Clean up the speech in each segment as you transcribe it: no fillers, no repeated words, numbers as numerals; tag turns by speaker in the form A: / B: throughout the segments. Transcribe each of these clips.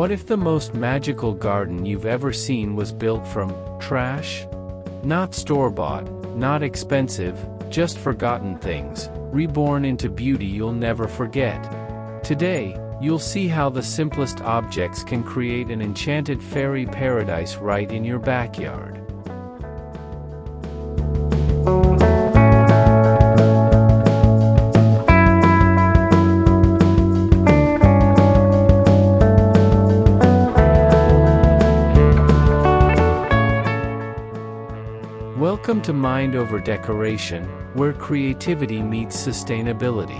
A: What if the most magical garden you've ever seen was built from trash? Not store-bought, not expensive, just forgotten things, reborn into beauty you'll never forget. Today, you'll see how the simplest objects can create an enchanted fairy paradise right in your backyard. Welcome to Mind Over Decoration, where creativity meets sustainability.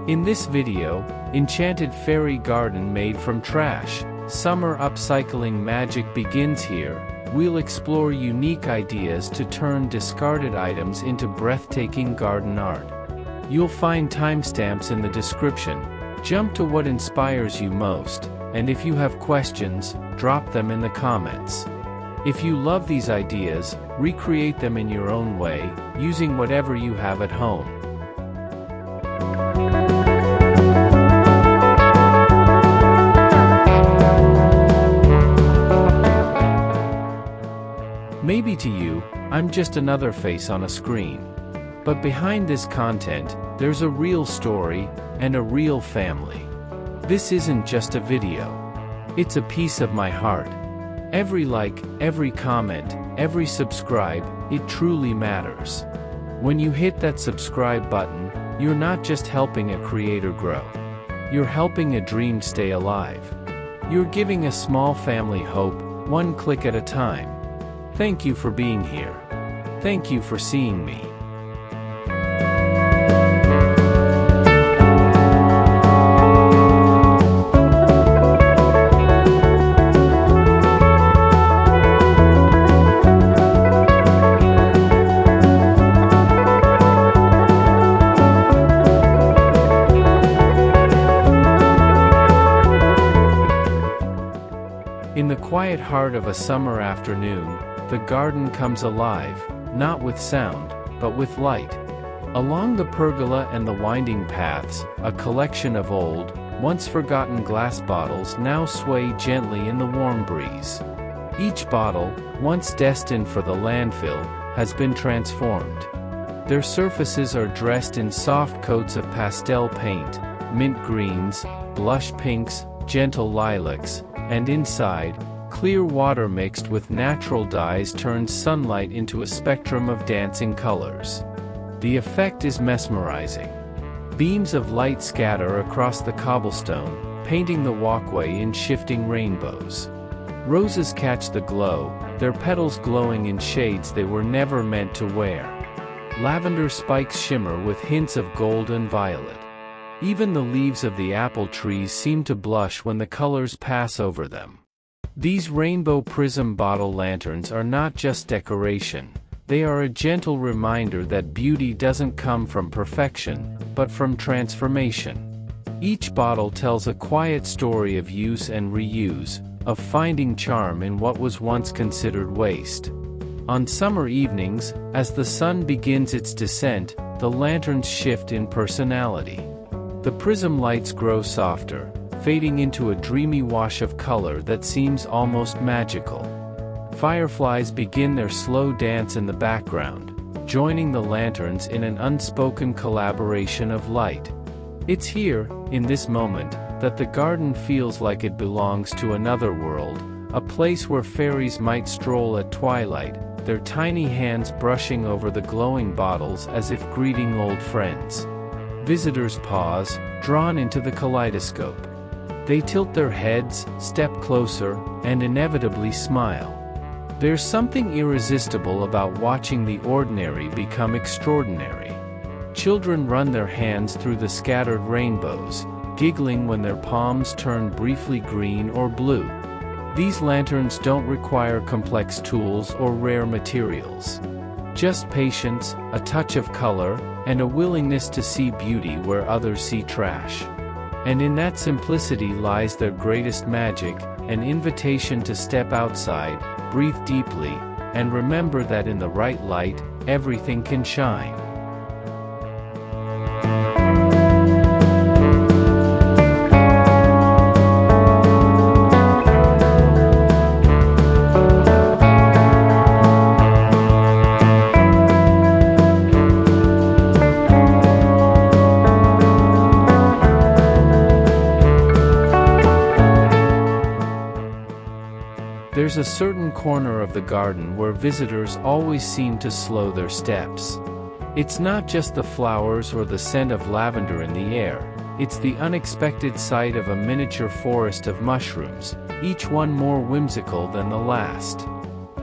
A: In this video, Enchanted Fairy Garden Made from Trash, Summer Upcycling Magic Begins Here. We'll explore unique ideas to turn discarded items into breathtaking garden art. You'll find timestamps in the description. Jump to what inspires you most, and if you have questions, drop them in the comments. If you love these ideas, recreate them in your own way, using whatever you have at home. Maybe to you, I'm just another face on a screen. But behind this content, there's a real story, and a real family. This isn't just a video. It's a piece of my heart. Every like, every comment, every subscribe, it truly matters. When you hit that subscribe button, you're not just helping a creator grow. You're helping a dream stay alive. You're giving a small family hope, one click at a time. Thank you for being here. Thank you for seeing me. In the quiet heart of a summer afternoon, the garden comes alive, not with sound, but with light. Along the pergola and the winding paths, a collection of old, once-forgotten glass bottles now sway gently in the warm breeze. Each bottle, once destined for the landfill, has been transformed. Their surfaces are dressed in soft coats of pastel paint, mint greens, blush pinks, gentle lilacs, and inside, clear water mixed with natural dyes turns sunlight into a spectrum of dancing colors. The effect is mesmerizing. Beams of light scatter across the cobblestone, painting the walkway in shifting rainbows. Roses catch the glow, their petals glowing in shades they were never meant to wear. Lavender spikes shimmer with hints of gold and violet. Even the leaves of the apple trees seem to blush when the colors pass over them. These rainbow prism bottle lanterns are not just decoration, they are a gentle reminder that beauty doesn't come from perfection, but from transformation. Each bottle tells a quiet story of use and reuse, of finding charm in what was once considered waste. On summer evenings, as the sun begins its descent, the lanterns shift in personality. The prism lights grow softer, fading into a dreamy wash of color that seems almost magical. Fireflies begin their slow dance in the background, joining the lanterns in an unspoken collaboration of light. It's here, in this moment, that the garden feels like it belongs to another world, a place where fairies might stroll at twilight, their tiny hands brushing over the glowing bottles as if greeting old friends. Visitors pause, drawn into the kaleidoscope. They tilt their heads, step closer, and inevitably smile. There's something irresistible about watching the ordinary become extraordinary. Children run their hands through the scattered rainbows, giggling when their palms turn briefly green or blue. These lanterns don't require complex tools or rare materials. Just patience, a touch of color, and a willingness to see beauty where others see trash. And in that simplicity lies their greatest magic, an invitation to step outside, breathe deeply, and remember that in the right light, everything can shine. there's a certain corner of the garden where visitors always seem to slow their steps. It's not just the flowers or the scent of lavender in the air, it's the unexpected sight of a miniature forest of mushrooms, each one more whimsical than the last.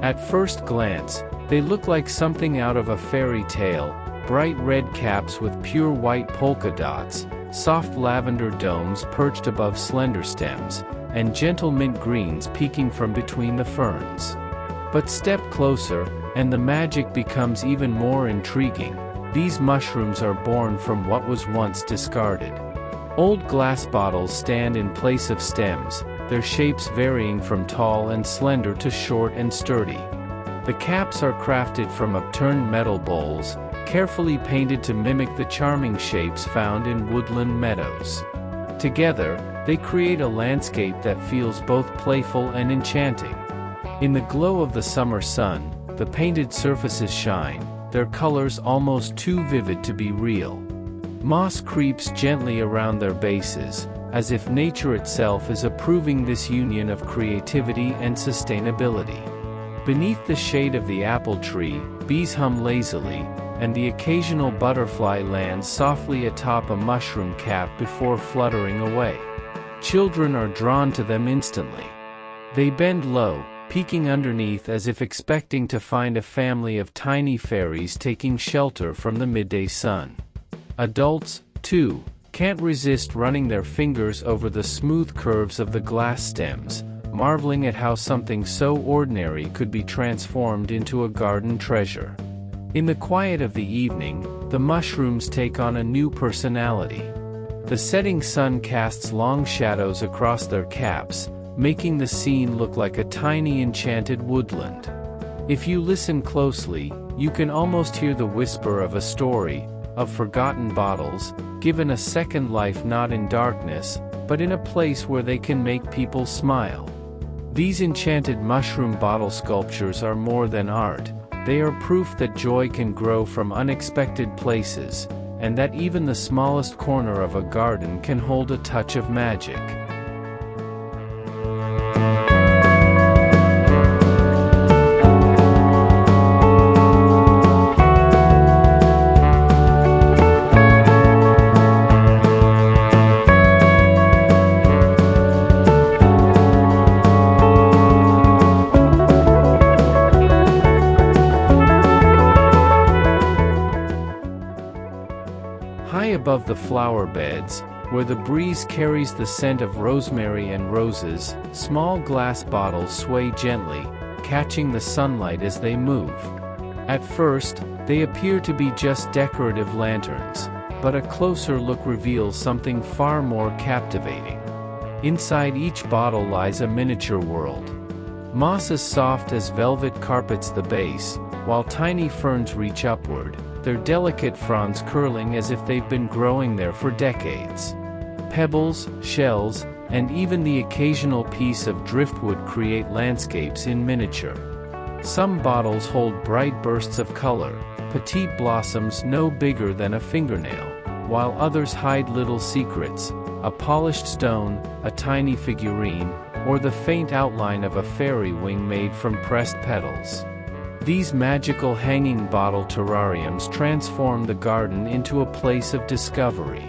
A: At first glance, they look like something out of a fairy tale: bright red caps with pure white polka dots, soft lavender domes perched above slender stems, and gentle mint greens peeking from between the ferns. But step closer, and the magic becomes even more intriguing. These mushrooms are born from what was once discarded. Old glass bottles stand in place of stems, their shapes varying from tall and slender to short and sturdy. The caps are crafted from upturned metal bowls, carefully painted to mimic the charming shapes found in woodland meadows. Together, they create a landscape that feels both playful and enchanting. In the glow of the summer sun, the painted surfaces shine, their colors almost too vivid to be real. Moss creeps gently around their bases, as if nature itself is approving this union of creativity and sustainability. Beneath the shade of the apple tree, bees hum lazily, and the occasional butterfly lands softly atop a mushroom cap before fluttering away. Children are drawn to them instantly. They bend low, peeking underneath as if expecting to find a family of tiny fairies taking shelter from the midday sun. Adults, too, can't resist running their fingers over the smooth curves of the glass stems, marveling at how something so ordinary could be transformed into a garden treasure. In the quiet of the evening, the mushrooms take on a new personality. The setting sun casts long shadows across their caps, making the scene look like a tiny enchanted woodland. If you listen closely, you can almost hear the whisper of a story, of forgotten bottles, given a second life not in darkness, but in a place where they can make people smile. These enchanted mushroom bottle sculptures are more than art. They are proof that joy can grow from unexpected places, and that even the smallest corner of a garden can hold a touch of magic. Above the flower beds, where the breeze carries the scent of rosemary and roses, small glass bottles sway gently, catching the sunlight as they move. At first, they appear to be just decorative lanterns, but a closer look reveals something far more captivating. Inside each bottle lies a miniature world. Moss as soft as velvet carpets the base, while tiny ferns reach upward, their delicate fronds curling as if they've been growing there for decades. Pebbles, shells, and even the occasional piece of driftwood create landscapes in miniature. Some bottles hold bright bursts of color, petite blossoms no bigger than a fingernail, while others hide little secrets: a polished stone, a tiny figurine, or the faint outline of a fairy wing made from pressed petals. These magical hanging bottle terrariums transform the garden into a place of discovery.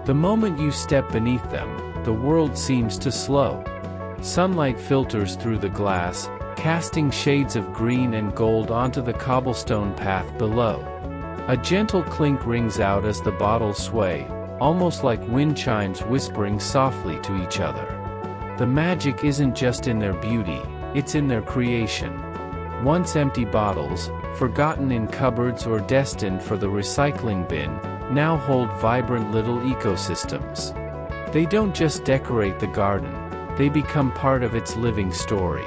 A: The moment you step beneath them, the world seems to slow. Sunlight filters through the glass, casting shades of green and gold onto the cobblestone path below. A gentle clink rings out as the bottles sway, almost like wind chimes whispering softly to each other. The magic isn't just in their beauty, it's in their creation. Once empty bottles, forgotten in cupboards or destined for the recycling bin, now hold vibrant little ecosystems. They don't just decorate the garden, they become part of its living story.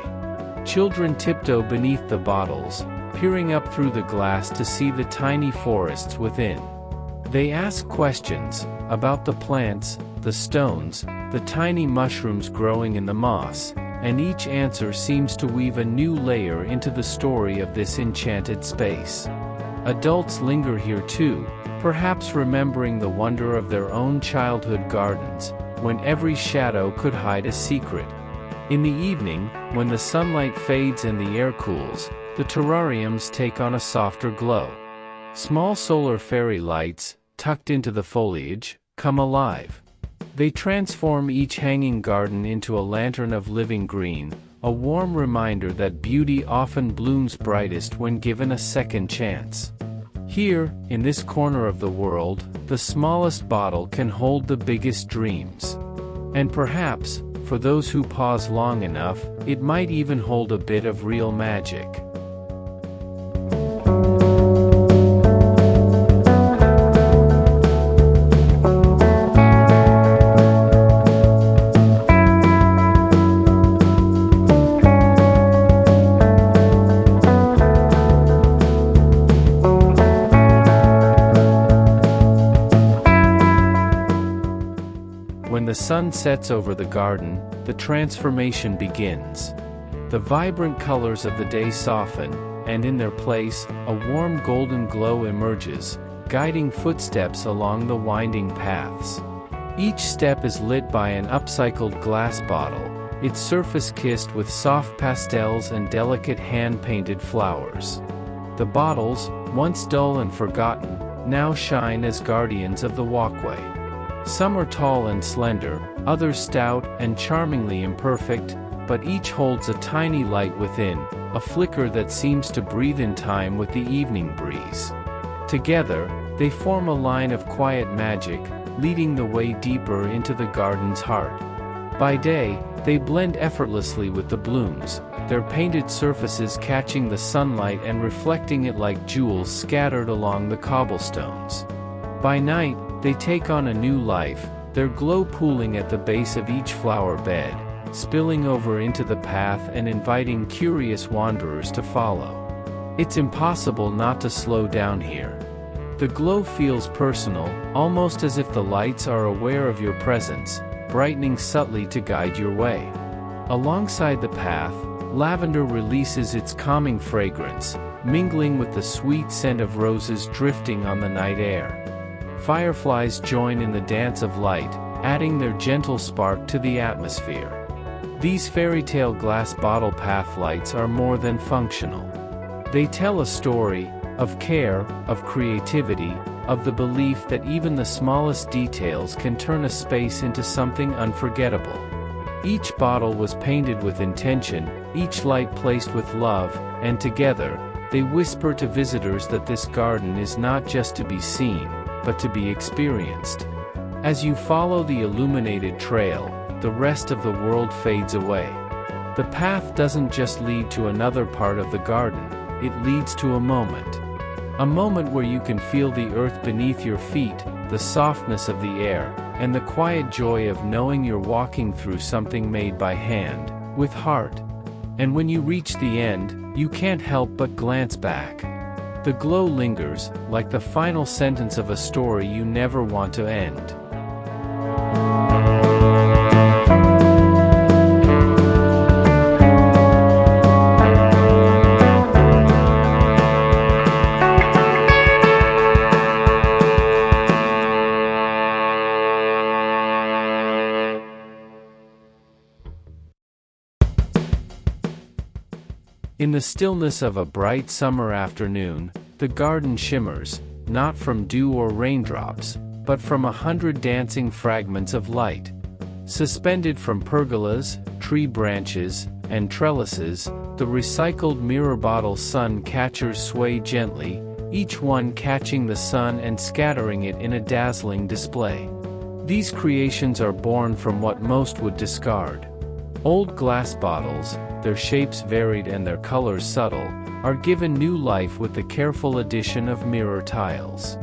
A: Children tiptoe beneath the bottles, peering up through the glass to see the tiny forests within. They ask questions about the plants, the stones, the tiny mushrooms growing in the moss, and each answer seems to weave a new layer into the story of this enchanted space. Adults linger here too, perhaps remembering the wonder of their own childhood gardens, when every shadow could hide a secret. In the evening, when the sunlight fades and the air cools, the terrariums take on a softer glow. Small solar fairy lights, tucked into the foliage, come alive. They transform each hanging garden into a lantern of living green, a warm reminder that beauty often blooms brightest when given a second chance. Here, in this corner of the world, the smallest bottle can hold the biggest dreams. And perhaps, for those who pause long enough, it might even hold a bit of real magic. When the sun sets over the garden, the transformation begins. The vibrant colors of the day soften, and in their place, a warm golden glow emerges, guiding footsteps along the winding paths. Each step is lit by an upcycled glass bottle, its surface kissed with soft pastels and delicate hand-painted flowers. The bottles, once dull and forgotten, now shine as guardians of the walkway. Some are tall and slender, others stout and charmingly imperfect, but each holds a tiny light within, a flicker that seems to breathe in time with the evening breeze. Together, they form a line of quiet magic, leading the way deeper into the garden's heart. By day, they blend effortlessly with the blooms, their painted surfaces catching the sunlight and reflecting it like jewels scattered along the cobblestones. By night, they take on a new life, their glow pooling at the base of each flower bed, spilling over into the path and inviting curious wanderers to follow. It's impossible not to slow down here. The glow feels personal, almost as if the lights are aware of your presence, brightening subtly to guide your way. Alongside the path, lavender releases its calming fragrance, mingling with the sweet scent of roses drifting on the night air. Fireflies join in the dance of light, adding their gentle spark to the atmosphere. These fairy tale glass bottle path lights are more than functional. They tell a story, of care, of creativity, of the belief that even the smallest details can turn a space into something unforgettable. Each bottle was painted with intention, each light placed with love, and together, they whisper to visitors that this garden is not just to be seen, but to be experienced. As you follow the illuminated trail, the rest of the world fades away. The path doesn't just lead to another part of the garden, it leads to a moment. A moment where you can feel the earth beneath your feet, the softness of the air, and the quiet joy of knowing you're walking through something made by hand, with heart. And when you reach the end, you can't help but glance back. The glow lingers, like the final sentence of a story you never want to end. In the stillness of a bright summer afternoon, the garden shimmers, not from dew or raindrops, but from 100 dancing fragments of light. Suspended from pergolas, tree branches, and trellises, the recycled mirror bottle sun catchers sway gently, each one catching the sun and scattering it in a dazzling display. These creations are born from what most would discard. Old glass bottles, their shapes varied and their colors subtle, are given new life with the careful addition of mirror tiles.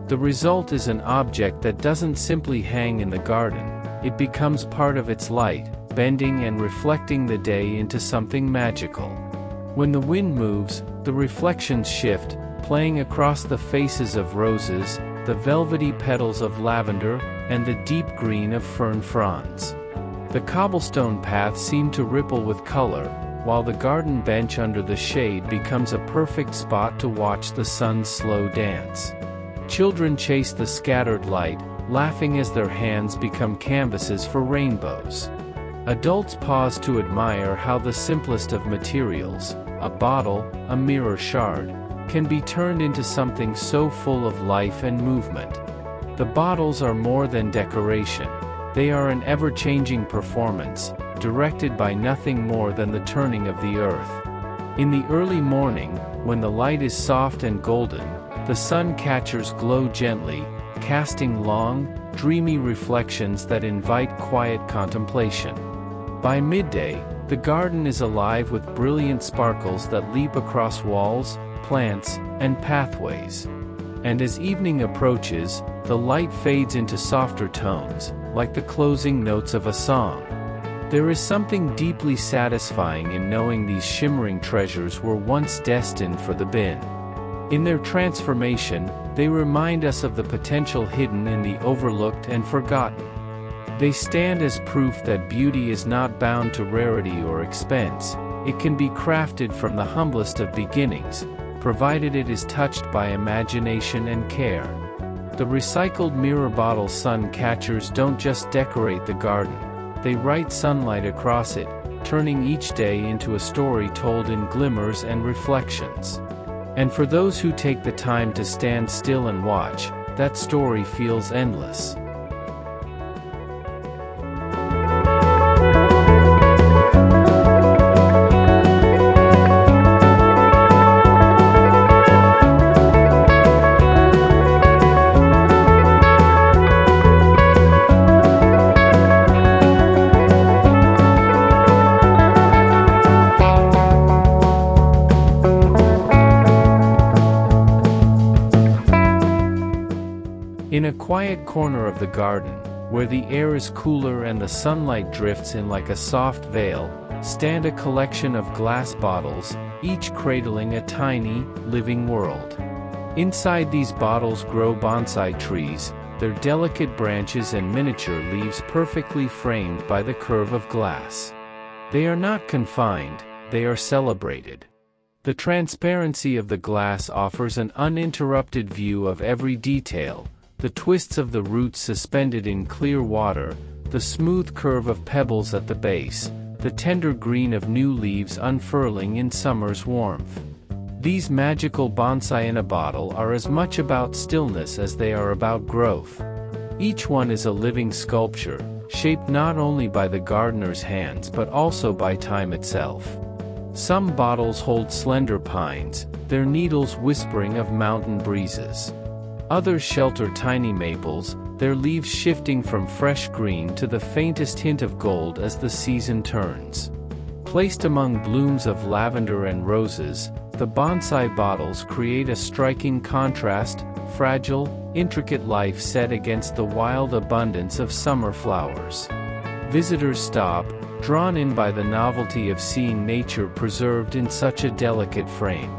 A: The result is an object that doesn't simply hang in the garden, it becomes part of its light, bending and reflecting the day into something magical. When the wind moves, the reflections shift, playing across the faces of roses, the velvety petals of lavender, and the deep green of fern fronds. The cobblestone paths seem to ripple with color, while the garden bench under the shade becomes a perfect spot to watch the sun's slow dance. Children chase the scattered light, laughing as their hands become canvases for rainbows. Adults pause to admire how the simplest of materials, a bottle, a mirror shard, can be turned into something so full of life and movement. The bottles are more than decoration. They are an ever-changing performance, directed by nothing more than the turning of the earth. In the early morning, when the light is soft and golden, the sun catchers glow gently, casting long, dreamy reflections that invite quiet contemplation. By midday, the garden is alive with brilliant sparkles that leap across walls, plants, and pathways. And as evening approaches, the light fades into softer tones, like the closing notes of a song. There is something deeply satisfying in knowing these shimmering treasures were once destined for the bin. In their transformation, they remind us of the potential hidden in the overlooked and forgotten. They stand as proof that beauty is not bound to rarity or expense. It can be crafted from the humblest of beginnings, provided it is touched by imagination and care. The recycled mirror bottle sun catchers don't just decorate the garden, they write sunlight across it, turning each day into a story told in glimmers and reflections. And for those who take the time to stand still and watch, that story feels endless. In a quiet corner of the garden, where the air is cooler and the sunlight drifts in like a soft veil, stand a collection of glass bottles, each cradling a tiny, living world. Inside these bottles grow bonsai trees, their delicate branches and miniature leaves perfectly framed by the curve of glass. They are not confined, they are celebrated. The transparency of the glass offers an uninterrupted view of every detail. The twists of the roots suspended in clear water, the smooth curve of pebbles at the base, the tender green of new leaves unfurling in summer's warmth. These magical bonsai in a bottle are as much about stillness as they are about growth. Each one is a living sculpture, shaped not only by the gardener's hands but also by time itself. Some bottles hold slender pines, their needles whispering of mountain breezes. Others shelter tiny maples, their leaves shifting from fresh green to the faintest hint of gold as the season turns. Placed among blooms of lavender and roses, the bonsai bottles create a striking contrast, fragile, intricate life set against the wild abundance of summer flowers. Visitors stop, drawn in by the novelty of seeing nature preserved in such a delicate frame.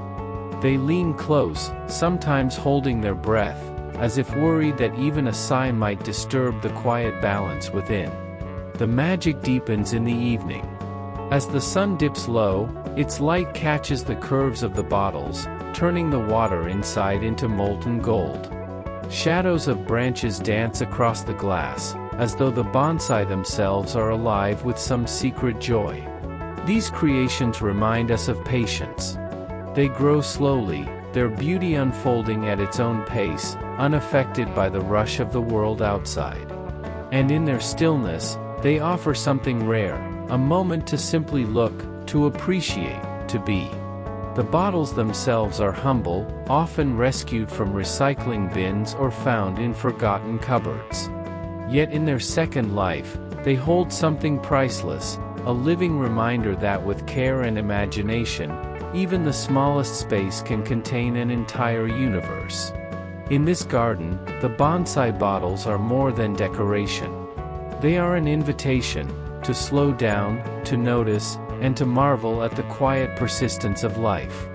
A: They lean close, sometimes holding their breath, as if worried that even a sigh might disturb the quiet balance within. The magic deepens in the evening. As the sun dips low, its light catches the curves of the bottles, turning the water inside into molten gold. Shadows of branches dance across the glass, as though the bonsai themselves are alive with some secret joy. These creations remind us of patience. They grow slowly, their beauty unfolding at its own pace, unaffected by the rush of the world outside. And in their stillness, they offer something rare, a moment to simply look, to appreciate, to be. The bottles themselves are humble, often rescued from recycling bins or found in forgotten cupboards. Yet in their second life, they hold something priceless, a living reminder that with care and imagination, even the smallest space can contain an entire universe. In this garden, the bonsai bottles are more than decoration. They are an invitation to slow down, to notice, and to marvel at the quiet persistence of life.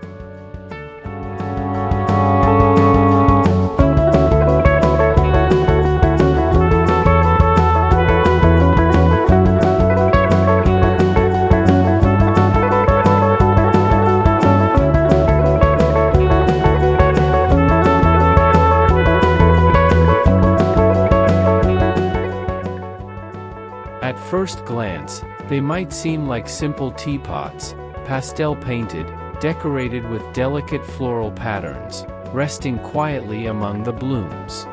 A: At first glance, they might seem like simple teapots, pastel painted, decorated with delicate floral patterns, resting quietly among the blooms.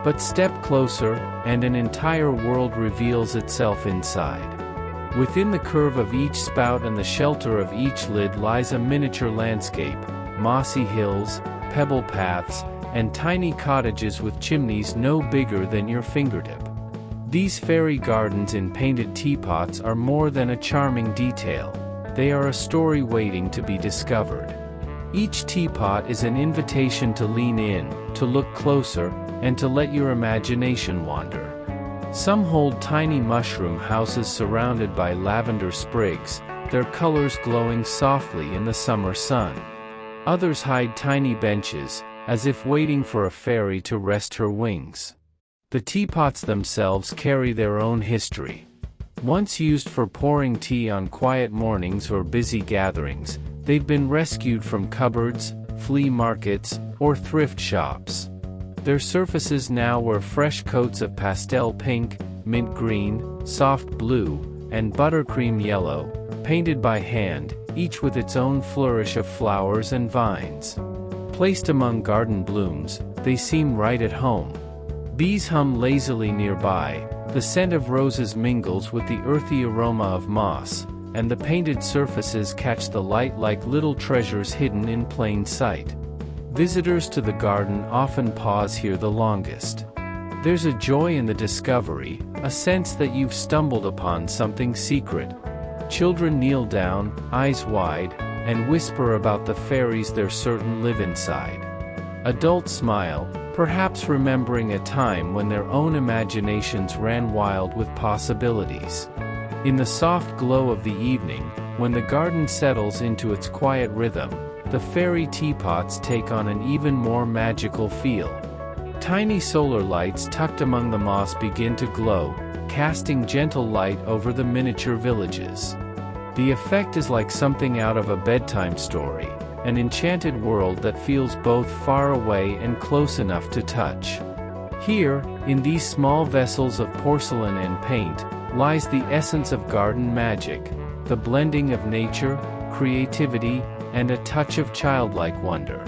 A: But step closer, and an entire world reveals itself inside. Within the curve of each spout and the shelter of each lid lies a miniature landscape, mossy hills, pebble paths, and tiny cottages with chimneys no bigger than your fingertip. These fairy gardens in painted teapots are more than a charming detail. They are a story waiting to be discovered. Each teapot is an invitation to lean in, to look closer, and to let your imagination wander. Some hold tiny mushroom houses surrounded by lavender sprigs, their colors glowing softly in the summer sun. Others hide tiny benches, as if waiting for a fairy to rest her wings. The teapots themselves carry their own history. Once used for pouring tea on quiet mornings or busy gatherings, they've been rescued from cupboards, flea markets, or thrift shops. Their surfaces now wear fresh coats of pastel pink, mint green, soft blue, and buttercream yellow, painted by hand, each with its own flourish of flowers and vines. Placed among garden blooms, they seem right at home. Bees hum lazily nearby, the scent of roses mingles with the earthy aroma of moss, and the painted surfaces catch the light like little treasures hidden in plain sight. Visitors to the garden often pause here the longest. There's a joy in the discovery, a sense that you've stumbled upon something secret. Children kneel down, eyes wide, and whisper about the fairies they're certain live inside. Adults smile, perhaps remembering a time when their own imaginations ran wild with possibilities. In the soft glow of the evening, when the garden settles into its quiet rhythm, the fairy teapots take on an even more magical feel. Tiny solar lights tucked among the moss begin to glow, casting gentle light over the miniature villages. The effect is like something out of a bedtime story, an enchanted world that feels both far away and close enough to touch. Here, in these small vessels of porcelain and paint, lies the essence of garden magic, the blending of nature, creativity, and a touch of childlike wonder.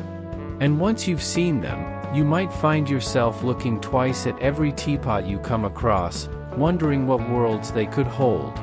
A: And once you've seen them, you might find yourself looking twice at every teapot you come across, wondering what worlds they could hold.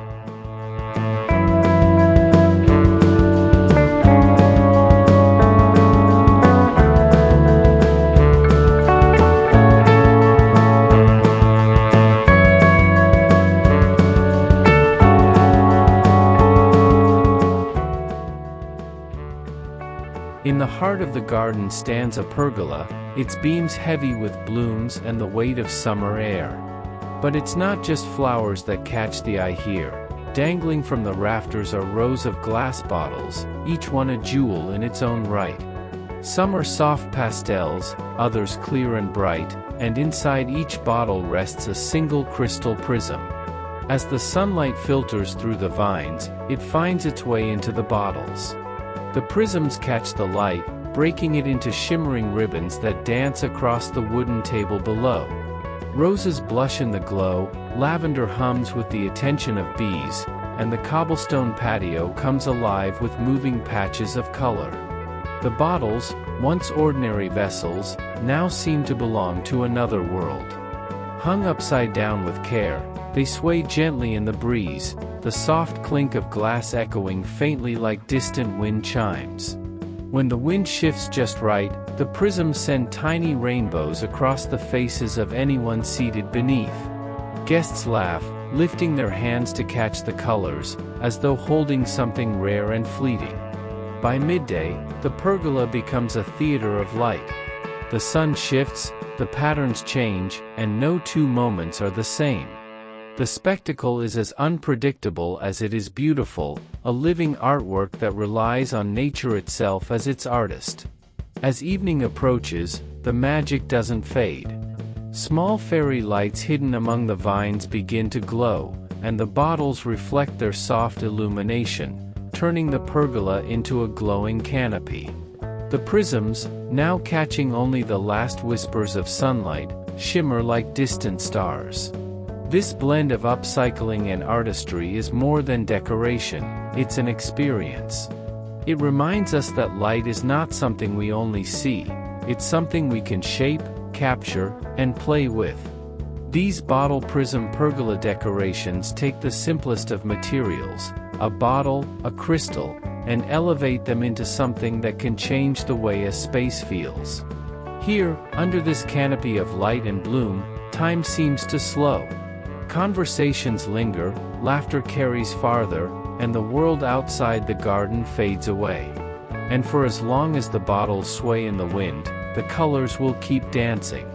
A: In the heart of the garden stands a pergola, its beams heavy with blooms and the weight of summer air. But it's not just flowers that catch the eye here. Dangling from the rafters are rows of glass bottles, each one a jewel in its own right. Some are soft pastels, others clear and bright, and inside each bottle rests a single crystal prism. As the sunlight filters through the vines, it finds its way into the bottles. The prisms catch the light, breaking it into shimmering ribbons that dance across the wooden table below. Roses blush in the glow, lavender hums with the attention of bees, and the cobblestone patio comes alive with moving patches of color. The bottles, once ordinary vessels, now seem to belong to another world. Hung upside down with care, they sway gently in the breeze, the soft clink of glass echoing faintly like distant wind chimes. When the wind shifts just right, the prisms send tiny rainbows across the faces of anyone seated beneath. Guests laugh, lifting their hands to catch the colors, as though holding something rare and fleeting. By midday, the pergola becomes a theater of light. The sun shifts, the patterns change, and no two moments are the same. The spectacle is as unpredictable as it is beautiful, a living artwork that relies on nature itself as its artist. As evening approaches, the magic doesn't fade. Small fairy lights hidden among the vines begin to glow, and the bottles reflect their soft illumination, turning the pergola into a glowing canopy. The prisms, now catching only the last whispers of sunlight, shimmer like distant stars. This blend of upcycling and artistry is more than decoration, it's an experience. It reminds us that light is not something we only see, it's something we can shape, capture, and play with. These bottle prism pergola decorations take the simplest of materials, a bottle, a crystal, and elevate them into something that can change the way a space feels. Here, under this canopy of light and bloom, time seems to slow. Conversations linger, laughter carries farther, and the world outside the garden fades away. And for as long as the bottles sway in the wind, the colors will keep dancing.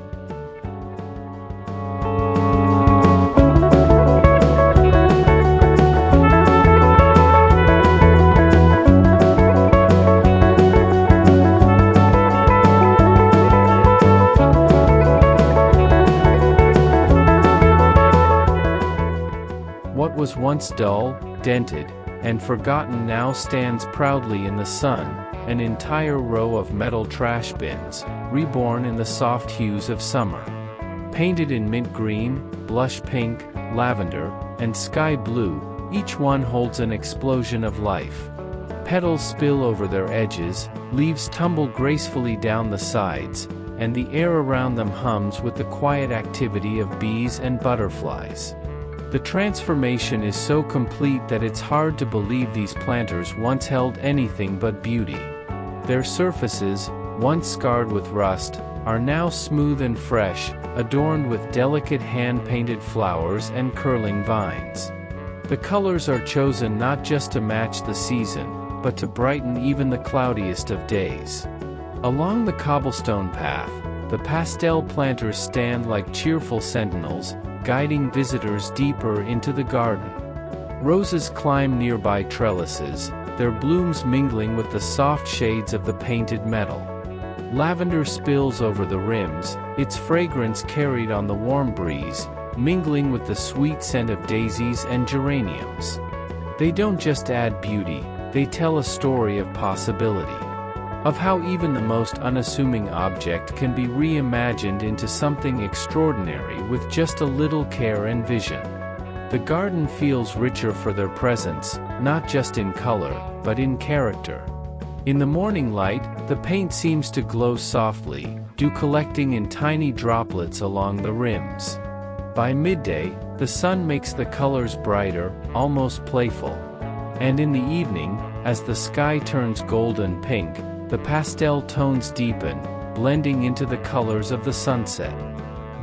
A: What was once dull, dented, and forgotten now stands proudly in the sun, an entire row of metal trash bins, reborn in the soft hues of summer. Painted in mint green, blush pink, lavender, and sky blue, each one holds an explosion of life. Petals spill over their edges, leaves tumble gracefully down the sides, and the air around them hums with the quiet activity of bees and butterflies. The transformation is so complete that it's hard to believe these planters once held anything but beauty. Their surfaces, once scarred with rust, are now smooth and fresh, adorned with delicate hand-painted flowers and curling vines. The colors are chosen not just to match the season, but to brighten even the cloudiest of days. Along the cobblestone path, the pastel planters stand like cheerful sentinels, guiding visitors deeper into the garden. Roses climb nearby trellises, their blooms mingling with the soft shades of the painted metal. Lavender spills over the rims, its fragrance carried on the warm breeze, mingling with the sweet scent of daisies and geraniums. They don't just add beauty, they tell a story of possibility. Of how even the most unassuming object can be reimagined into something extraordinary with just a little care and vision. The garden feels richer for their presence, not just in color, but in character. In the morning light, the paint seems to glow softly, dew collecting in tiny droplets along the rims. By midday, the sun makes the colors brighter, almost playful. And in the evening, as the sky turns golden pink, the pastel tones deepen, blending into the colors of the sunset.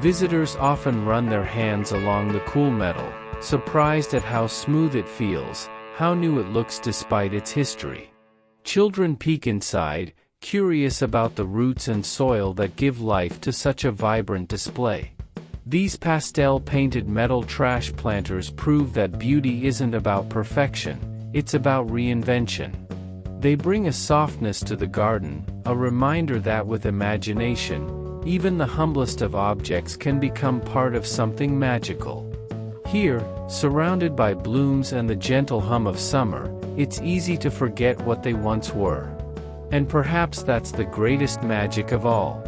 A: Visitors often run their hands along the cool metal, surprised at how smooth it feels, how new it looks despite its history. Children peek inside, curious about the roots and soil that give life to such a vibrant display. These pastel-painted metal trash planters prove that beauty isn't about perfection, it's about reinvention. They bring a softness to the garden, a reminder that with imagination, even the humblest of objects can become part of something magical. Here, surrounded by blooms and the gentle hum of summer, it's easy to forget what they once were. And perhaps that's the greatest magic of all.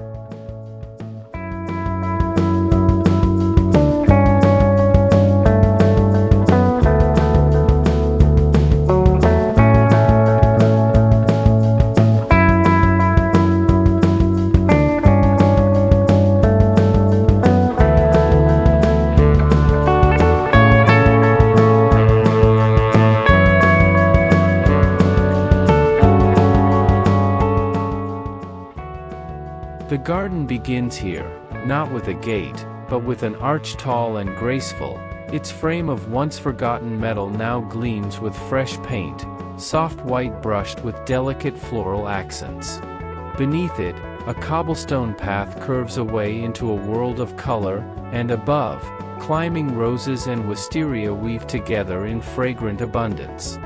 A: The garden begins here, not with a gate, but with an arch tall and graceful. Its frame of once forgotten metal now gleams with fresh paint, soft white brushed with delicate floral accents. Beneath it, a cobblestone path curves away into a world of color, and above, climbing roses and wisteria weave together in fragrant abundance.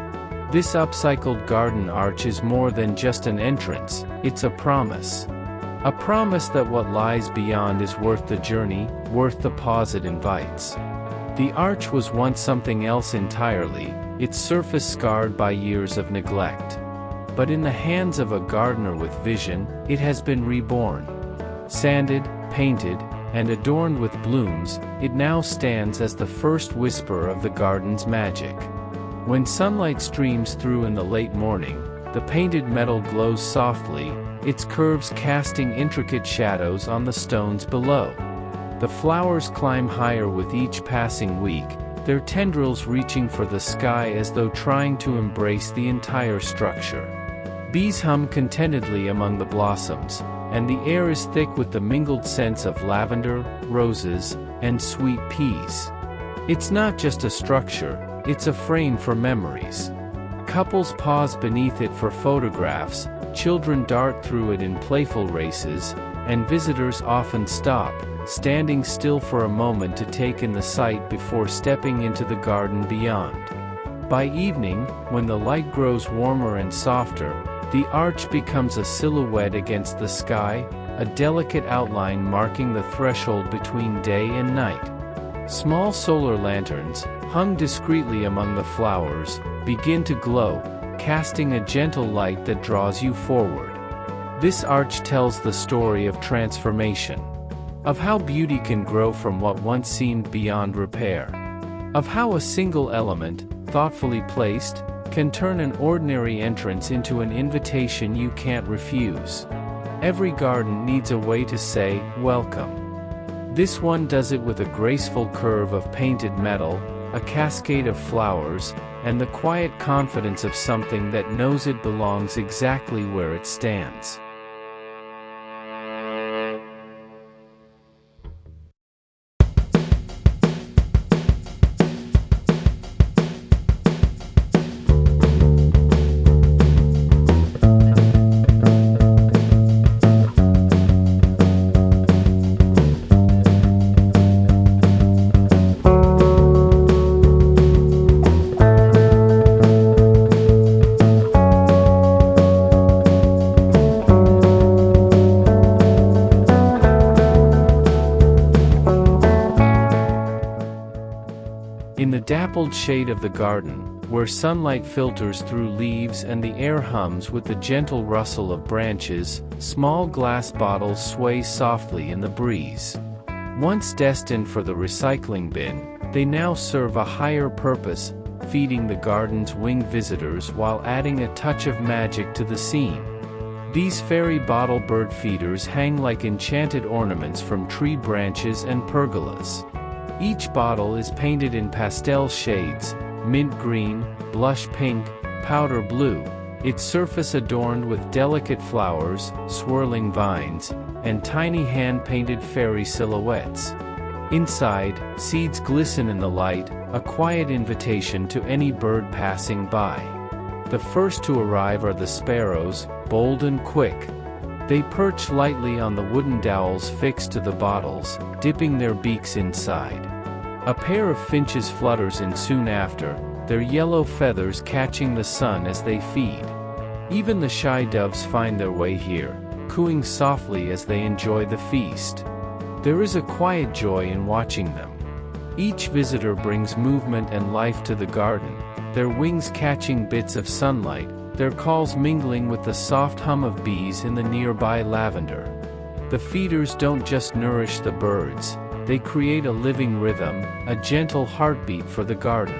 A: This upcycled garden arch is more than just an entrance, it's a promise. A promise that what lies beyond is worth the journey, worth the pause it invites. The arch was once something else entirely, its surface scarred by years of neglect. But in the hands of a gardener with vision, it has been reborn. Sanded, painted, and adorned with blooms, it now stands as the first whisper of the garden's magic. When sunlight streams through in the late morning, the painted metal glows softly, its curves casting intricate shadows on the stones below. The flowers climb higher with each passing week, their tendrils reaching for the sky as though trying to embrace the entire structure. Bees hum contentedly among the blossoms, and the air is thick with the mingled scents of lavender, roses, and sweet peas. It's not just a structure, it's a frame for memories. Couples pause beneath it for photographs, children dart through it in playful races, and visitors often stop, standing still for a moment to take in the sight before stepping into the garden beyond. By evening, when the light grows warmer and softer, the arch becomes a silhouette against the sky, a delicate outline marking the threshold between day and night. Small solar lanterns, hung discreetly among the flowers, begin to glow, casting a gentle light that draws you forward. This arch tells the story of transformation. Of how beauty can grow from what once seemed beyond repair. Of how a single element, thoughtfully placed, can turn an ordinary entrance into an invitation you can't refuse. Every garden needs a way to say, welcome. This one does it with a graceful curve of painted metal, a cascade of flowers, and the quiet confidence of something that knows it belongs exactly where it stands. In the dappled shade of the garden, where sunlight filters through leaves and the air hums with the gentle rustle of branches, small glass bottles sway softly in the breeze. Once destined for the recycling bin, they now serve a higher purpose, feeding the garden's winged visitors while adding a touch of magic to the scene. These fairy bottle bird feeders hang like enchanted ornaments from tree branches and pergolas. Each bottle is painted in pastel shades, mint green, blush pink, powder blue, its surface adorned with delicate flowers, swirling vines, and tiny hand-painted fairy silhouettes. Inside, seeds glisten in the light, a quiet invitation to any bird passing by. The first to arrive are the sparrows, bold and quick. They perch lightly on the wooden dowels fixed to the bottles, dipping their beaks inside. A pair of finches flutters in soon after, their yellow feathers catching the sun as they feed. Even the shy doves find their way here, cooing softly as they enjoy the feast. There is a quiet joy in watching them. Each visitor brings movement and life to the garden, their wings catching bits of sunlight, their calls mingling with the soft hum of bees in the nearby lavender. The feeders don't just nourish the birds, they create a living rhythm, a gentle heartbeat for the garden.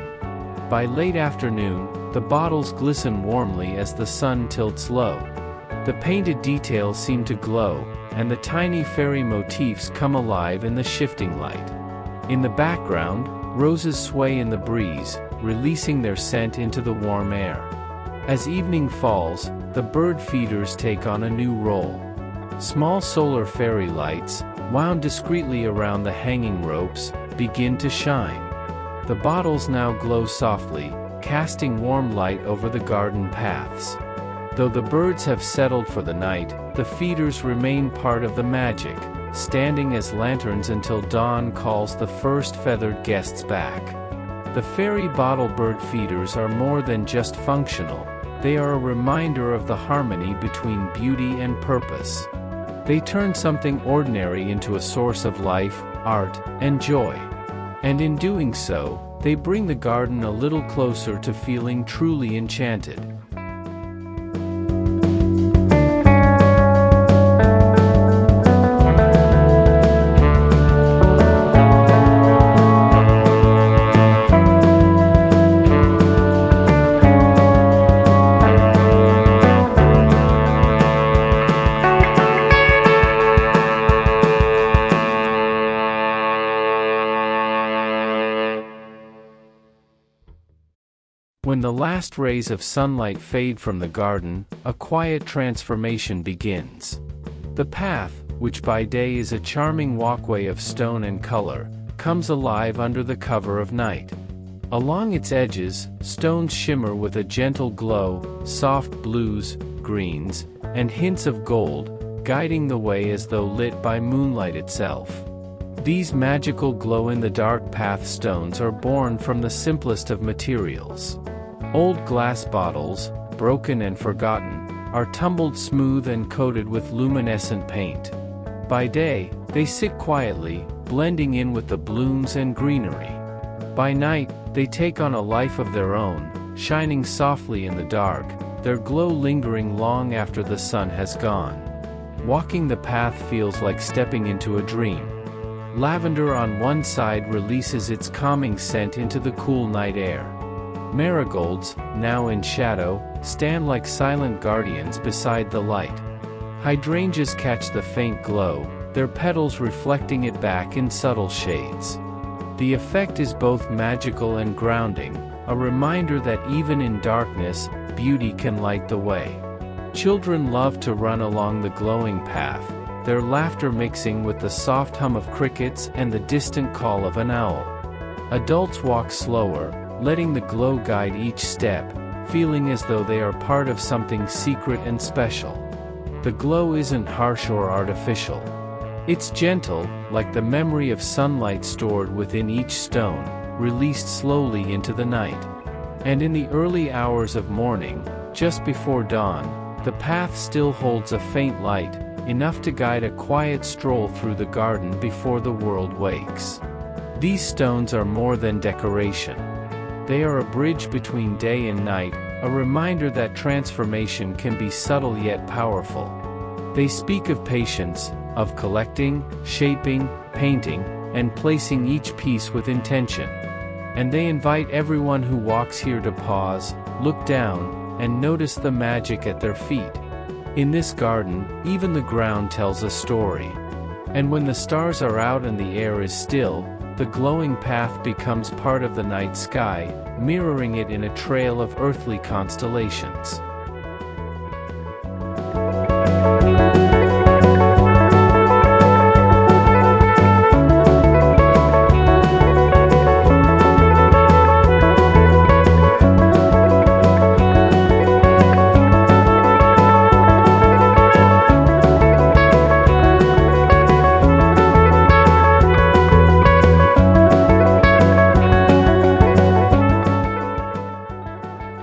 A: By late afternoon, the bottles glisten warmly as the sun tilts low. The painted details seem to glow, and the tiny fairy motifs come alive in the shifting light. In the background, roses sway in the breeze, releasing their scent into the warm air. As evening falls, the bird feeders take on a new role. Small solar fairy lights, wound discreetly around the hanging ropes, begin to shine. The bottles now glow softly, casting warm light over the garden paths. Though the birds have settled for the night, the feeders remain part of the magic, standing as lanterns until dawn calls the first feathered guests back. The fairy bottle bird feeders are more than just functional, they are a reminder of the harmony between beauty and purpose. They turn something ordinary into a source of life, art, and joy. And in doing so, they bring the garden a little closer to feeling truly enchanted. When the last rays of sunlight fade from the garden, a quiet transformation begins. The path, which by day is a charming walkway of stone and color, comes alive under the cover of night. Along its edges, stones shimmer with a gentle glow, soft blues, greens, and hints of gold, guiding the way as though lit by moonlight itself. These magical glow-in-the-dark path stones are born from the simplest of materials. Old glass bottles, broken and forgotten, are tumbled smooth and coated with luminescent paint. By day, they sit quietly, blending in with the blooms and greenery. By night, they take on a life of their own, shining softly in the dark, their glow lingering long after the sun has gone. Walking the path feels like stepping into a dream. Lavender on one side releases its calming scent into the cool night air. Marigolds, now in shadow, stand like silent guardians beside the light. Hydrangeas catch the faint glow, their petals reflecting it back in subtle shades. The effect is both magical and grounding, a reminder that even in darkness, beauty can light the way. Children love to run along the glowing path, their laughter mixing with the soft hum of crickets and the distant call of an owl. Adults walk slower, letting the glow guide each step, feeling as though they are part of something secret and special. The glow isn't harsh or artificial. It's gentle, like the memory of sunlight stored within each stone, released slowly into the night. And in the early hours of morning, just before dawn, the path still holds a faint light, enough to guide a quiet stroll through the garden before the world wakes. These stones are more than decoration. They are a bridge between day and night, a reminder that transformation can be subtle yet powerful. They speak of patience, of collecting, shaping, painting, and placing each piece with intention. And they invite everyone who walks here to pause, look down, and notice the magic at their feet. In this garden, even the ground tells a story. And when the stars are out and the air is still, the glowing path becomes part of the night sky, mirroring it in a trail of earthly constellations.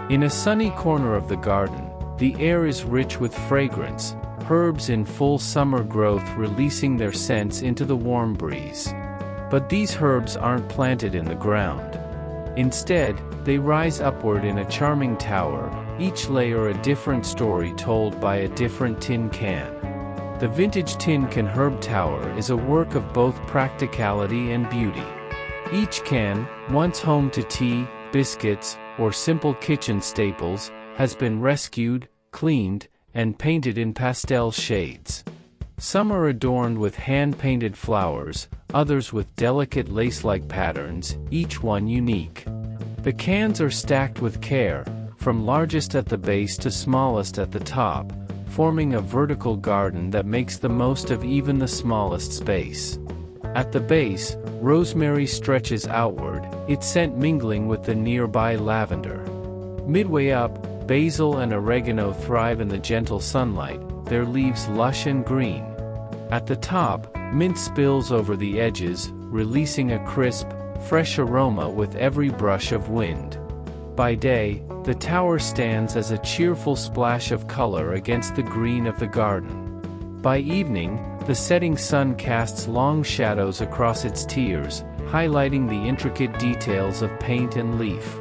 A: In a sunny corner of the garden, the air is rich with fragrance, herbs in full summer growth releasing their scents into the warm breeze. But these herbs aren't planted in the ground. Instead, they rise upward in a charming tower, each layer a different story told by a different tin can. The vintage tin can herb tower is a work of both practicality and beauty. Each can, once home to tea, biscuits, or simple kitchen staples, has been rescued, cleaned, and painted in pastel shades. Some are adorned with hand-painted flowers, others with delicate lace-like patterns, each one unique. The cans are stacked with care, from largest at the base to smallest at the top, forming a vertical garden that makes the most of even the smallest space. At the base, rosemary stretches outward, its scent mingling with the nearby lavender. Midway up, basil and oregano thrive in the gentle sunlight, their leaves lush and green. At the top, mint spills over the edges, releasing a crisp, fresh aroma with every brush of wind. By day, the tower stands as a cheerful splash of color against the green of the garden. By evening, the setting sun casts long shadows across its tiers, highlighting the intricate details of paint and leaf.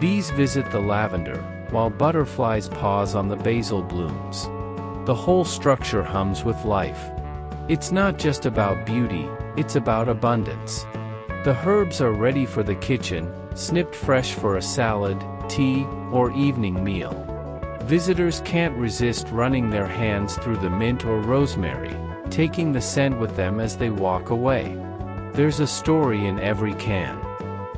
A: Bees visit the lavender, while butterflies pause on the basil blooms. The whole structure hums with life. It's not just about beauty, it's about abundance. The herbs are ready for the kitchen, snipped fresh for a salad, tea, or evening meal. Visitors can't resist running their hands through the mint or rosemary, taking the scent with them as they walk away. There's a story in every can.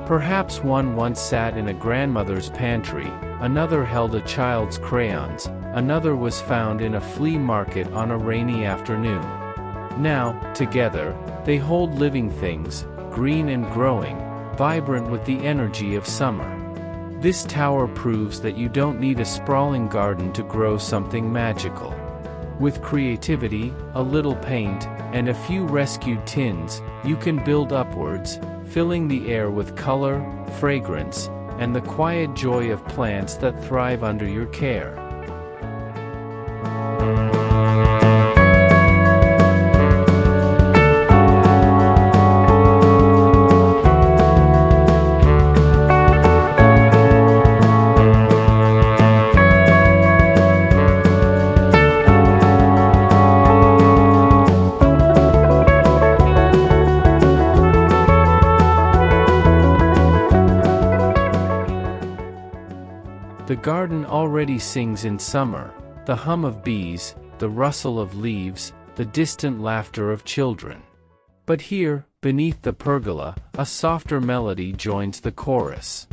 A: Perhaps one once sat in a grandmother's pantry, another held a child's crayons, another was found in a flea market on a rainy afternoon. Now, together, they hold living things, green and growing, vibrant with the energy of summer. This tower proves that you don't need a sprawling garden to grow something magical. With creativity, a little paint, and a few rescued tins, you can build upwards, filling the air with color, fragrance, and the quiet joy of plants that thrive under your care. The garden already sings in summer, the hum of bees, the rustle of leaves, the distant laughter of children. But here, beneath the pergola, a softer melody joins the chorus.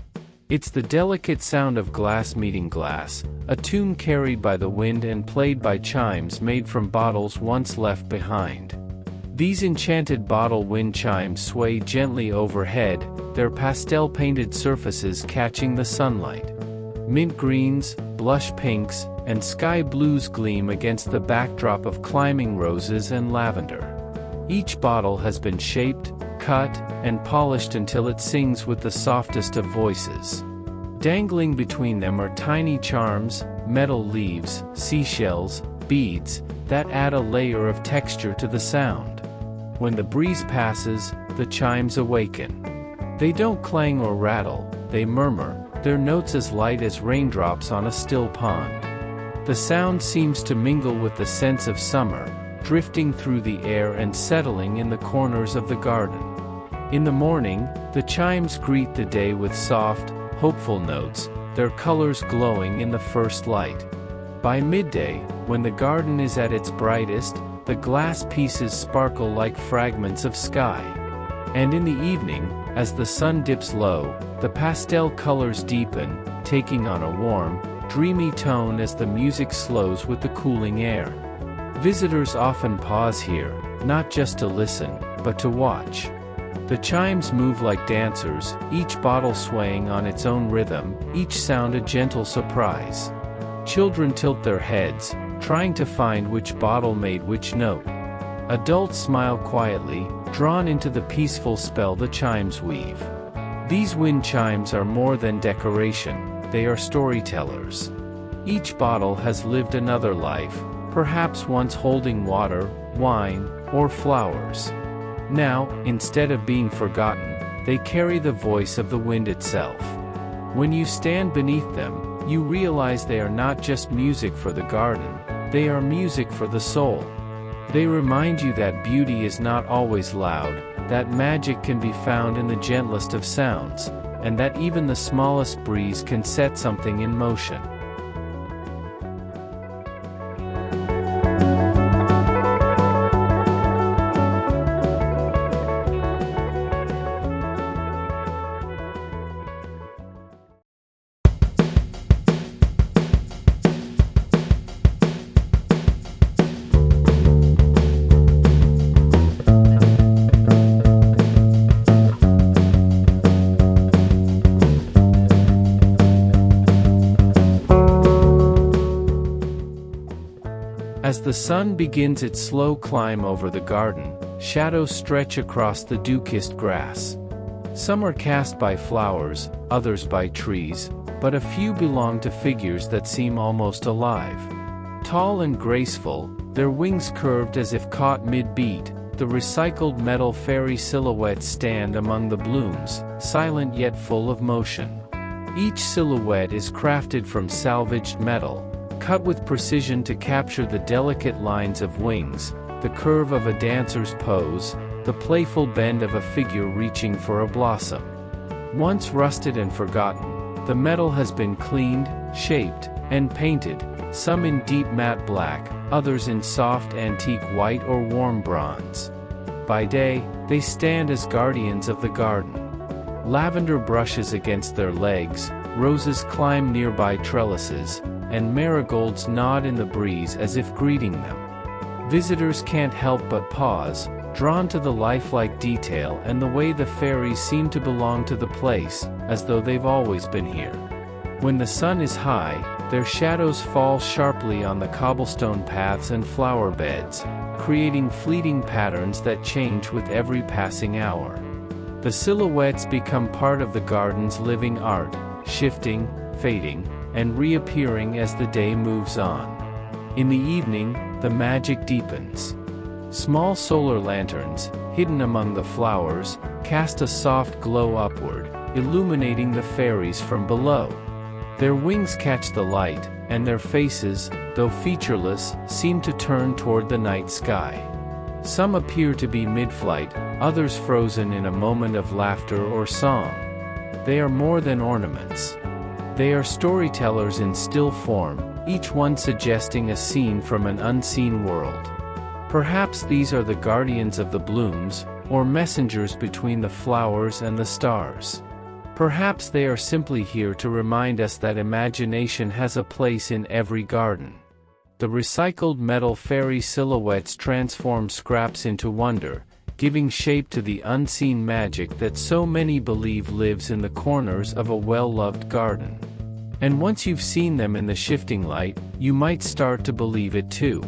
A: It's the delicate sound of glass meeting glass, a tune carried by the wind and played by chimes made from bottles once left behind. These enchanted bottle wind chimes sway gently overhead, their pastel-painted surfaces catching the sunlight. Mint greens, blush pinks, and sky blues gleam against the backdrop of climbing roses and lavender. Each bottle has been shaped, cut, and polished until it sings with the softest of voices. Dangling between them are tiny charms, metal leaves, seashells, beads, that add a layer of texture to the sound. When the breeze passes, the chimes awaken. They don't clang or rattle, they murmur, their notes as light as raindrops on a still pond. The sound seems to mingle with the sense of summer, drifting through the air and settling in the corners of the garden. In the morning, the chimes greet the day with soft, hopeful notes, their colors glowing in the first light. By midday, when the garden is at its brightest, the glass pieces sparkle like fragments of sky. And in the evening, as the sun dips low, the pastel colors deepen, taking on a warm, dreamy tone as the music slows with the cooling air. Visitors often pause here, not just to listen, but to watch. The chimes move like dancers, each bottle swaying on its own rhythm, each sound a gentle surprise. Children tilt their heads, trying to find which bottle made which note. Adults smile quietly, drawn into the peaceful spell the chimes weave. These wind chimes are more than decoration, they are storytellers. Each bottle has lived another life, perhaps once holding water, wine, or flowers. Now, instead of being forgotten, they carry the voice of the wind itself. When you stand beneath them, you realize they are not just music for the garden, they are music for the soul. They remind you that beauty is not always loud, that magic can be found in the gentlest of sounds, and that even the smallest breeze can set something in motion. As the sun begins its slow climb over the garden, shadows stretch across the dew-kissed grass. Some are cast by flowers, others by trees, but a few belong to figures that seem almost alive. Tall and graceful, their wings curved as if caught mid-beat, the recycled metal fairy silhouettes stand among the blooms, silent yet full of motion. Each silhouette is crafted from salvaged metal, cut with precision to capture the delicate lines of wings, the curve of a dancer's pose, the playful bend of a figure reaching for a blossom. Once rusted and forgotten, the metal has been cleaned, shaped, and painted, some in deep matte black, others in soft antique white or warm bronze. By day, they stand as guardians of the garden. Lavender brushes against their legs, roses climb nearby trellises, and marigolds nod in the breeze as if greeting them. Visitors can't help but pause, drawn to the lifelike detail and the way the fairies seem to belong to the place, as though they've always been here. When the sun is high, their shadows fall sharply on the cobblestone paths and flower beds, creating fleeting patterns that change with every passing hour. The silhouettes become part of the garden's living art, shifting, fading, and reappearing as the day moves on. In the evening, the magic deepens. Small solar lanterns, hidden among the flowers, cast a soft glow upward, illuminating the fairies from below. Their wings catch the light, and their faces, though featureless, seem to turn toward the night sky. Some appear to be mid-flight, others frozen in a moment of laughter or song. They are more than ornaments. They are storytellers in still form, each one suggesting a scene from an unseen world. Perhaps these are the guardians of the blooms, or messengers between the flowers and the stars. Perhaps they are simply here to remind us that imagination has a place in every garden. The recycled metal fairy silhouettes transform scraps into wonder, giving shape to the unseen magic that so many believe lives in the corners of a well-loved garden. And once you've seen them in the shifting light, you might start to believe it too.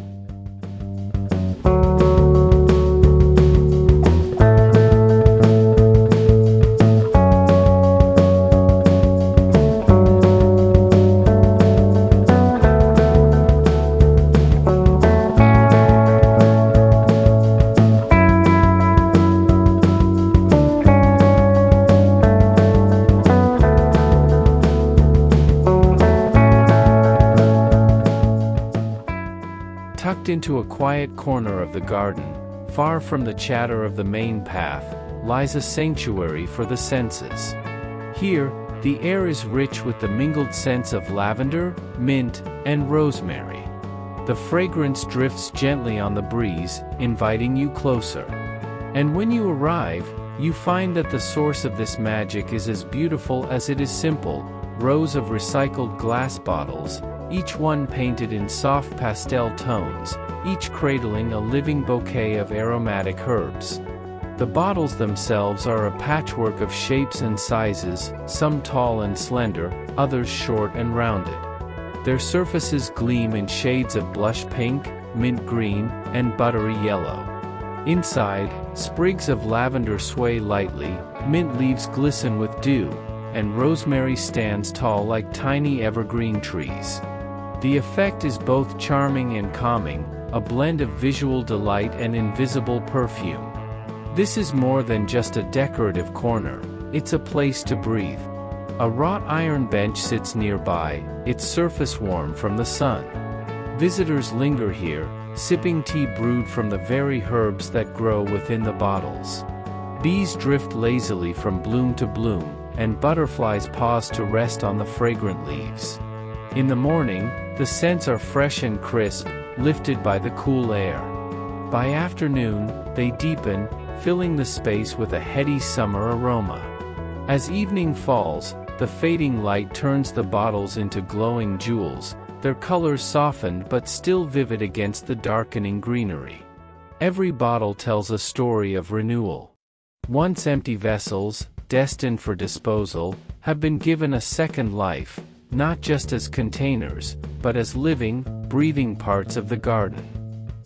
A: Tucked into a quiet corner of the garden, far from the chatter of the main path, lies a sanctuary for the senses. Here, the air is rich with the mingled scents of lavender, mint, and rosemary. The fragrance drifts gently on the breeze, inviting you closer. And when you arrive, you find that the source of this magic is as beautiful as it is simple: rows of recycled glass bottles, each one painted in soft pastel tones, each cradling a living bouquet of aromatic herbs. The bottles themselves are a patchwork of shapes and sizes, some tall and slender, others short and rounded. Their surfaces gleam in shades of blush pink, mint green, and buttery yellow. Inside, sprigs of lavender sway lightly, mint leaves glisten with dew, and rosemary stands tall like tiny evergreen trees. The effect is both charming and calming, a blend of visual delight and invisible perfume. This is more than just a decorative corner, it's a place to breathe. A wrought iron bench sits nearby, its surface warm from the sun. Visitors linger here, sipping tea brewed from the very herbs that grow within the bottles. Bees drift lazily from bloom to bloom, and butterflies pause to rest on the fragrant leaves. In the morning, the scents are fresh and crisp, lifted by the cool air. By afternoon, they deepen, filling the space with a heady summer aroma. As evening falls, the fading light turns the bottles into glowing jewels, their colors softened but still vivid against the darkening greenery. Every bottle tells a story of renewal. Once empty vessels, destined for disposal, have been given a second life, not just as containers, but as living, breathing parts of the garden.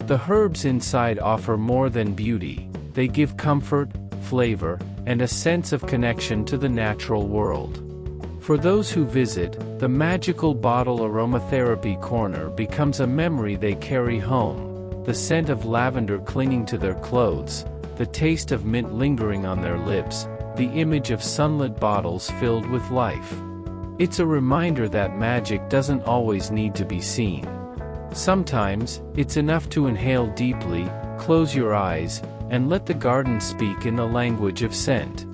A: The herbs inside offer more than beauty, they give comfort, flavor, and a sense of connection to the natural world. For those who visit, the magical bottle aromatherapy corner becomes a memory they carry home, the scent of lavender clinging to their clothes, the taste of mint lingering on their lips, the image of sunlit bottles filled with life. It's a reminder that magic doesn't always need to be seen. Sometimes, it's enough to inhale deeply, close your eyes, and let the garden speak in the language of scent.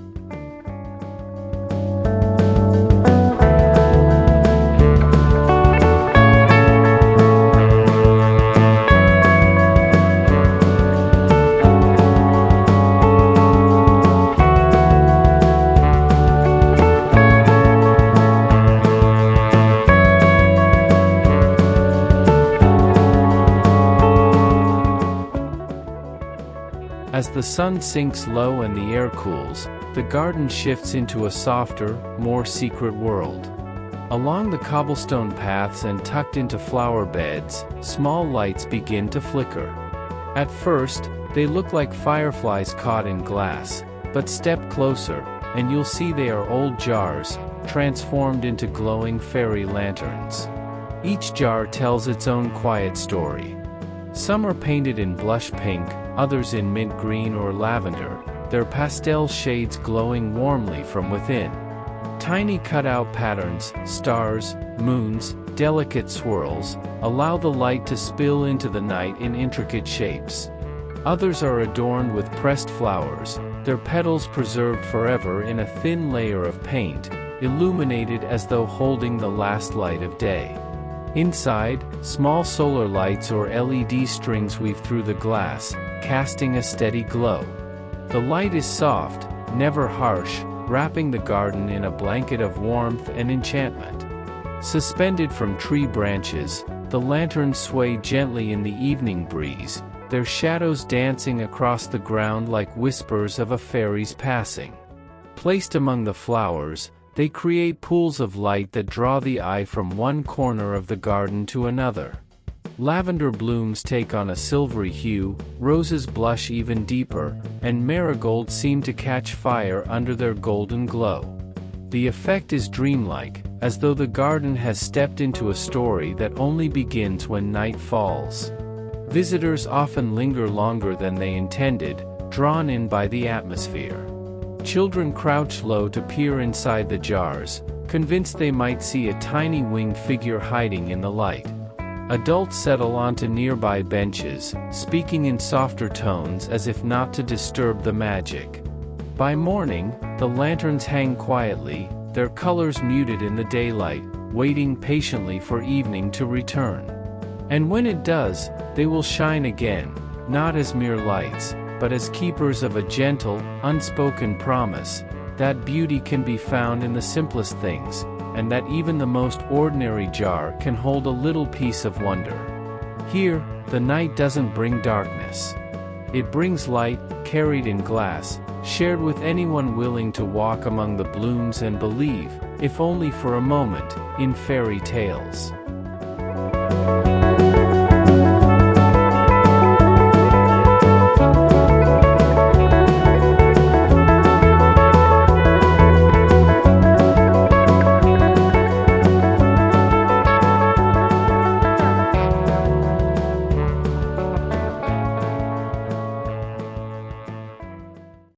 A: As the sun sinks low and the air cools, the garden shifts into a softer, more secret world. Along the cobblestone paths and tucked into flower beds, small lights begin to flicker. At first, they look like fireflies caught in glass, but step closer, and you'll see they are old jars, transformed into glowing fairy lanterns. Each jar tells its own quiet story. Some are painted in blush pink, others in mint green or lavender, their pastel shades glowing warmly from within. Tiny cutout patterns, stars, moons, delicate swirls, allow the light to spill into the night in intricate shapes. Others are adorned with pressed flowers, their petals preserved forever in a thin layer of paint, illuminated as though holding the last light of day. Inside, small solar lights or LED strings weave through the glass, casting a steady glow. The light is soft, never harsh, wrapping the garden in a blanket of warmth and enchantment. Suspended from tree branches, the lanterns sway gently in the evening breeze, their shadows dancing across the ground like whispers of a fairy's passing. Placed among the flowers, they create pools of light that draw the eye from one corner of the garden to another. Lavender blooms take on a silvery hue, roses blush even deeper, and marigolds seem to catch fire under their golden glow. The effect is dreamlike, as though the garden has stepped into a story that only begins when night falls. Visitors often linger longer than they intended, drawn in by the atmosphere. Children crouch low to peer inside the jars, convinced they might see a tiny winged figure hiding in the light. Adults settle onto nearby benches, speaking in softer tones as if not to disturb the magic. By morning, the lanterns hang quietly, their colors muted in the daylight, waiting patiently for evening to return. And when it does, they will shine again, not as mere lights, but as keepers of a gentle, unspoken promise, that beauty can be found in the simplest things, and that even the most ordinary jar can hold a little piece of wonder. Here, the night doesn't bring darkness. It brings light, carried in glass, shared with anyone willing to walk among the blooms and believe, if only for a moment, in fairy tales.